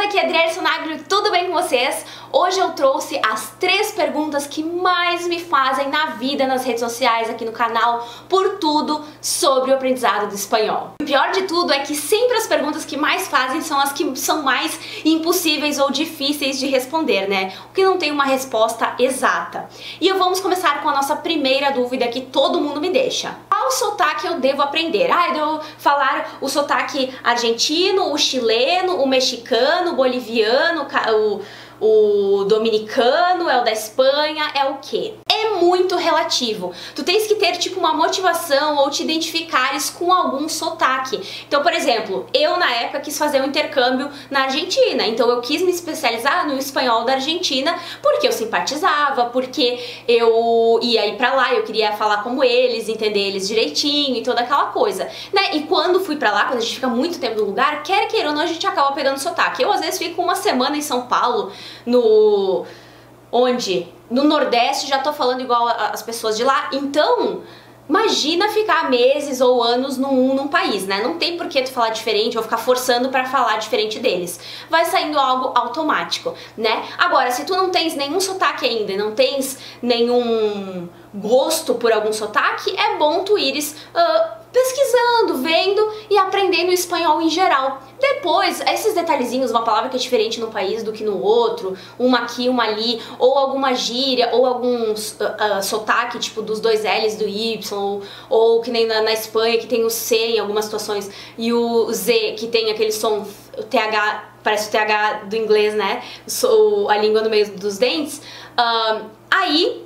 aqui é Adriele Sonagro, tudo bem com vocês? Hoje eu trouxe as 3 perguntas que mais me fazem na vida, nas redes sociais, aqui no canal, por tudo sobre o aprendizado do espanhol. O pior de tudo é que sempre as perguntas que mais fazem são as que são mais impossíveis ou difíceis de responder, né? O que não tem uma resposta exata. E vamos começar com a nossa primeira dúvida que todo mundo me deixa. Qual sotaque eu devo aprender? Eu devo falar o sotaque argentino, o chileno, o mexicano, o boliviano, o dominicano, é o da Espanha, é o quê? É muito relativo. Tu tens que ter tipo uma motivação ou te identificares com algum sotaque. Então, por exemplo, eu na época quis fazer um intercâmbio na Argentina, então eu quis me especializar no espanhol da Argentina porque eu simpatizava, porque eu ia ir pra lá, eu queria falar como eles, entender eles direitinho e toda aquela coisa, né? E quando fui pra lá, quando a gente fica muito tempo no lugar, quer queira ou não, a gente acaba pegando sotaque. Eu às vezes fico uma semana em São Paulo, no Nordeste, já tô falando igual as pessoas de lá, então imagina ficar meses ou anos num país, né? Não tem por que tu falar diferente ou ficar forçando pra falar diferente deles. Vai saindo algo automático, né? Agora, se tu não tens nenhum sotaque ainda, não tens nenhum gosto por algum sotaque, é bom tu ires pesquisando, vendo e aprendendo espanhol em geral. Depois, esses detalhezinhos, uma palavra que é diferente num país do que no outro, uma aqui, uma ali, ou alguma gíria, ou algum sotaque, tipo dos 2 L's do Y, ou que nem na Espanha, que tem o C em algumas situações, e o Z, que tem aquele som, o TH, parece o TH do inglês, né? A língua no meio dos dentes. Aí,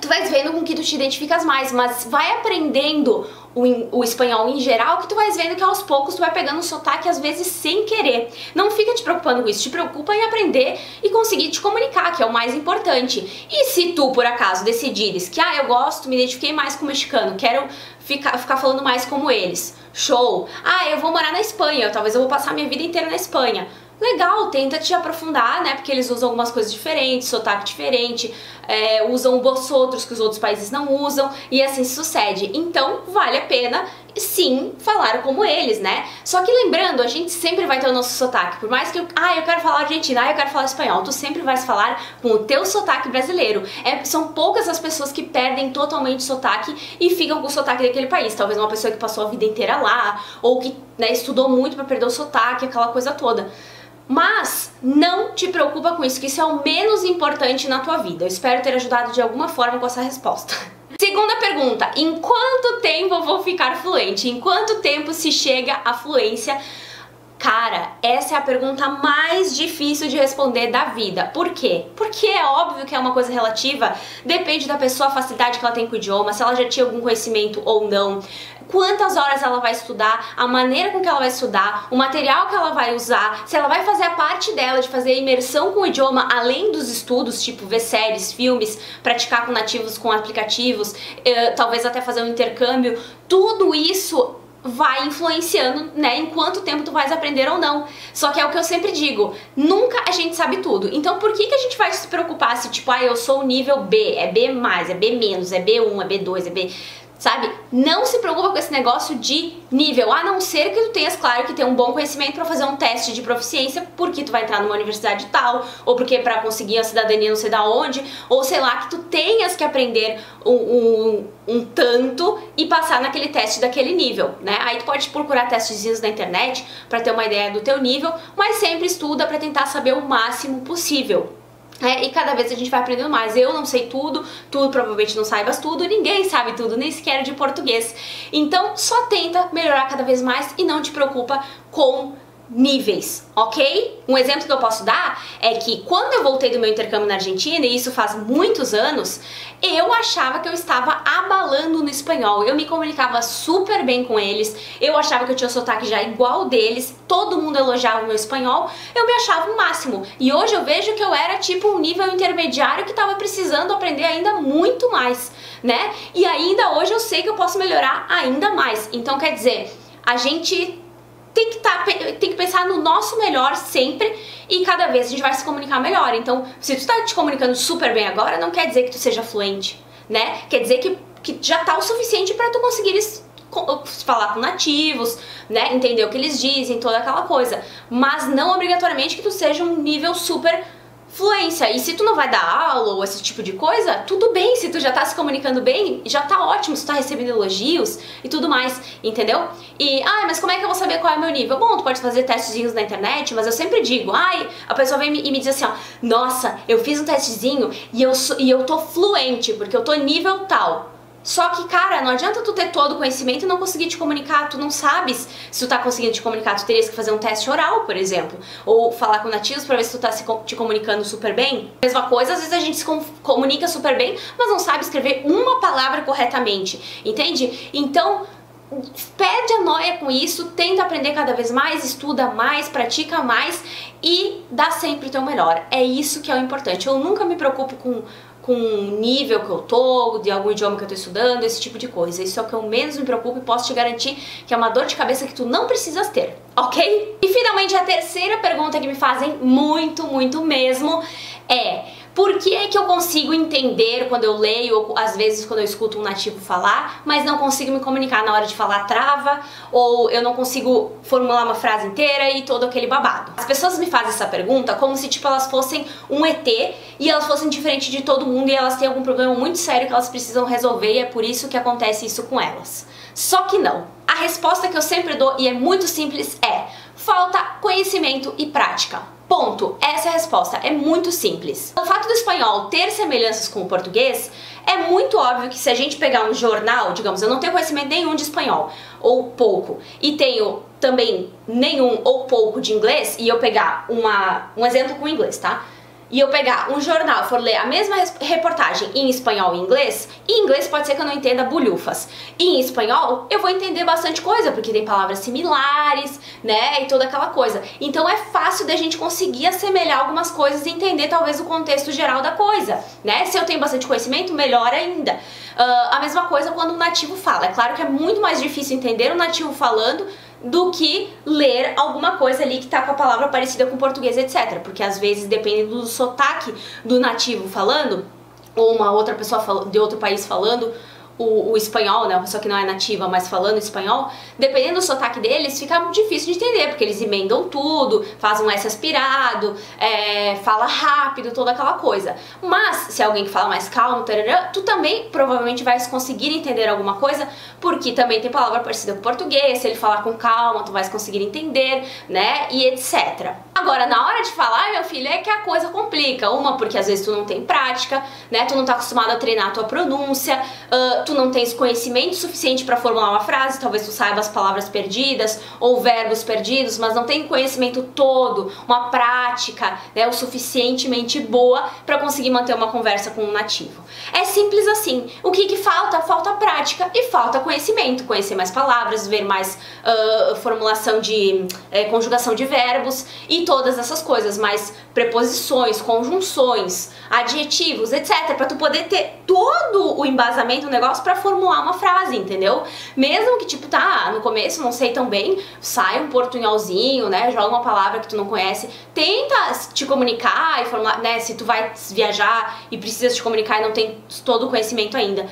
tu vais vendo com que tu te identificas mais, mas vai aprendendo o espanhol em geral, que tu vais vendo que aos poucos tu vai pegando um sotaque às vezes sem querer. Não fica te preocupando com isso, te preocupa em aprender e conseguir te comunicar, que é o mais importante. E se tu, por acaso, decidires que eu gosto, me identifiquei mais com o mexicano, quero ficar falando mais como eles, show! Eu vou morar na Espanha, talvez eu vou passar minha vida inteira na Espanha. Legal, tenta te aprofundar, né, porque eles usam algumas coisas diferentes, sotaque diferente, usam vosotros que os outros países não usam, e assim sucede. Então, vale a pena, sim, falar como eles, né? Só que lembrando, a gente sempre vai ter o nosso sotaque, por mais que eu quero falar argentino, eu quero falar espanhol, tu sempre vais falar com o teu sotaque brasileiro. São poucas as pessoas que perdem totalmente o sotaque e ficam com o sotaque daquele país. Talvez uma pessoa que passou a vida inteira lá, ou que, né, estudou muito pra perder o sotaque, aquela coisa toda. Mas não te preocupa com isso, que isso é o menos importante na tua vida. Eu espero ter ajudado de alguma forma com essa resposta. Segunda pergunta, em quanto tempo eu vou ficar fluente? Em quanto tempo se chega à fluência? Cara, essa é a pergunta mais difícil de responder da vida. Por quê? Porque é óbvio que é uma coisa relativa, depende da pessoa, a facilidade que ela tem com o idioma, se ela já tinha algum conhecimento ou não, quantas horas ela vai estudar, a maneira com que ela vai estudar, o material que ela vai usar, se ela vai fazer a parte dela de fazer a imersão com o idioma além dos estudos, tipo ver séries, filmes, praticar com nativos, com aplicativos, talvez até fazer um intercâmbio, tudo isso vai influenciando, né, em quanto tempo tu vais aprender ou não. Só que é o que eu sempre digo, nunca a gente sabe tudo. Então por que a gente vai se preocupar se tipo, eu sou o nível B, é B+, é B-, é B1, é B2, é B... Sabe? Não se preocupa com esse negócio de nível, a não ser que tu tenhas, claro, que ter um bom conhecimento para fazer um teste de proficiência, porque tu vai entrar numa universidade tal, ou porque para conseguir a cidadania não sei da onde, ou sei lá, que tu tenhas que aprender um tanto e passar naquele teste daquele nível, né? Aí tu pode procurar testezinhos na internet para ter uma ideia do teu nível, mas sempre estuda para tentar saber o máximo possível. E cada vez a gente vai aprendendo mais. Eu não sei tudo, tu provavelmente não saibas tudo, ninguém sabe tudo, nem sequer de português. Então só tenta melhorar cada vez mais e não te preocupa com níveis, ok? Um exemplo que eu posso dar é que quando eu voltei do meu intercâmbio na Argentina, e isso faz muitos anos, eu achava que eu estava abalando no espanhol. Eu me comunicava super bem com eles, eu achava que eu tinha o sotaque já igual deles, todo mundo elogiava o meu espanhol, eu me achava o máximo. E hoje eu vejo que eu era tipo um nível intermediário que estava precisando aprender ainda muito mais, né? E ainda hoje eu sei que eu posso melhorar ainda mais. Então quer dizer, a gente tem que pensar no nosso melhor sempre e cada vez a gente vai se comunicar melhor. Então, se tu tá te comunicando super bem agora, não quer dizer que tu seja fluente, né? Quer dizer que já tá o suficiente para tu conseguires falar com nativos, né, entender o que eles dizem, toda aquela coisa, mas não obrigatoriamente que tu seja um nível super fluência. E se tu não vai dar aula ou esse tipo de coisa, tudo bem, se tu já tá se comunicando bem, já tá ótimo, se tu tá recebendo elogios e tudo mais, entendeu? E, mas como é que eu vou saber qual é o meu nível? Bom, tu pode fazer testezinhos na internet, mas eu sempre digo, a pessoa vem e me diz assim, ó, nossa, eu fiz um testezinho e eu tô fluente, porque eu tô nível tal. Só que, cara, não adianta tu ter todo o conhecimento e não conseguir te comunicar, tu não sabes se tu tá conseguindo te comunicar, tu terias que fazer um teste oral, por exemplo, ou falar com nativos pra ver se tu tá te comunicando super bem. Mesma coisa, às vezes a gente se comunica super bem, mas não sabe escrever uma palavra corretamente, entende? Então, perde a noia com isso, tenta aprender cada vez mais, estuda mais, pratica mais e dá sempre o teu melhor. É isso que é o importante. Eu nunca me preocupo com o nível que eu tô, de algum idioma que eu tô estudando, esse tipo de coisa. Isso é o que eu menos me preocupo e posso te garantir que é uma dor de cabeça que tu não precisas ter, ok? E finalmente a terceira pergunta que me fazem muito mesmo é: por que é que eu consigo entender quando eu leio, ou às vezes quando eu escuto um nativo falar, mas não consigo me comunicar na hora de falar trava, ou eu não consigo formular uma frase inteira e todo aquele babado? As pessoas me fazem essa pergunta como se tipo elas fossem um ET e elas fossem diferentes de todo mundo e elas têm algum problema muito sério que elas precisam resolver e é por isso que acontece isso com elas. Só que não. A resposta que eu sempre dou, e é muito simples, é: falta conhecimento e prática. Ponto. Essa é a resposta. É muito simples. O fato do espanhol ter semelhanças com o português, é muito óbvio que se a gente pegar um jornal, digamos, eu não tenho conhecimento nenhum de espanhol, ou pouco, e tenho também nenhum ou pouco de inglês, e eu pegar um exemplo com o inglês, tá? E eu pegar um jornal e for ler a mesma reportagem em espanhol e inglês, em inglês pode ser que eu não entenda bulhufas. E em espanhol eu vou entender bastante coisa, porque tem palavras similares, né, e toda aquela coisa. Então é fácil da gente conseguir assemelhar algumas coisas e entender talvez o contexto geral da coisa, né? Se eu tenho bastante conhecimento, melhor ainda. A mesma coisa quando um nativo fala. É claro que é muito mais difícil entender um nativo falando do que ler alguma coisa ali que tá com a palavra parecida com português, etc. Porque às vezes, dependendo do sotaque do nativo falando, ou uma outra pessoa de outro país falando o espanhol, né, uma pessoa que não é nativa, mas falando espanhol, dependendo do sotaque deles, fica difícil de entender, porque eles emendam tudo, fazem um S aspirado, fala rápido, toda aquela coisa. Mas, se é alguém que fala mais calmo, tarará, tu também provavelmente vai conseguir entender alguma coisa, porque também tem palavra parecida com o português, se ele falar com calma, tu vai conseguir entender, né, e etc. Agora, na hora de falar, meu filho, é que a coisa complica. Uma, porque às vezes tu não tem prática, né, tu não tá acostumado a treinar a tua pronúncia, tu não tens conhecimento suficiente para formular uma frase, talvez tu saiba as palavras perdidas ou verbos perdidos, mas não tem conhecimento todo, uma prática, né, o suficientemente boa para conseguir manter uma conversa com um nativo. É simples assim. O que falta? Falta prática e falta conhecimento. Conhecer mais palavras, ver mais formulação de conjugação de verbos e todas essas coisas, mais preposições, conjunções, adjetivos, etc, para tu poder ter todo o embasamento do negócio para formular uma frase, entendeu? Mesmo que tipo, tá, no começo não sei tão bem, sai um portunholzinho, né, joga uma palavra que tu não conhece, tenta te comunicar e formular, né, se tu vai viajar e precisa te comunicar e não tem todo o conhecimento ainda.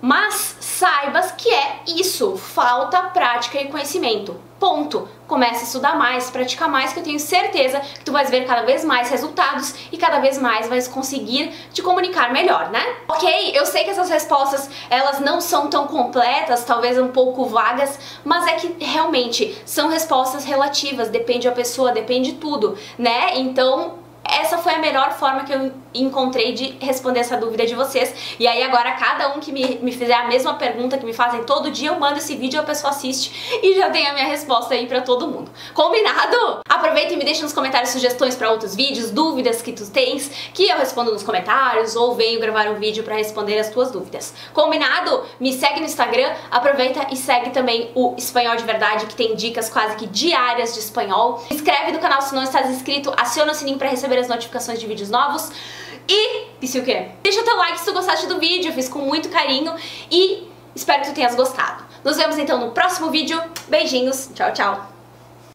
Mas saibas que é isso, falta prática e conhecimento. Ponto. Comece a estudar mais, praticar mais, que eu tenho certeza que tu vais ver cada vez mais resultados e cada vez mais vais conseguir te comunicar melhor, né? Ok, eu sei que essas respostas, elas não são tão completas, talvez um pouco vagas, mas é que realmente são respostas relativas, depende da pessoa, depende de tudo, né? Então, essa foi a melhor forma que eu encontrei de responder essa dúvida de vocês. E aí agora cada um que me fizer a mesma pergunta que me fazem todo dia, eu mando esse vídeo e a pessoa assiste e já tem a minha resposta aí pra todo mundo. Combinado? Aproveita e me deixa nos comentários sugestões pra outros vídeos, dúvidas que tu tens, que eu respondo nos comentários ou venho gravar um vídeo pra responder as tuas dúvidas. Combinado? Me segue no Instagram, aproveita e segue também o Espanhol de Verdade, que tem dicas quase que diárias de espanhol. Se inscreve no canal se não estás inscrito, aciona o sininho pra receber as notificações de vídeos novos e se o quê? Deixa o teu like se tu gostaste do vídeo, eu fiz com muito carinho e espero que tu tenhas gostado. Nos vemos então no próximo vídeo, beijinhos, tchau, tchau!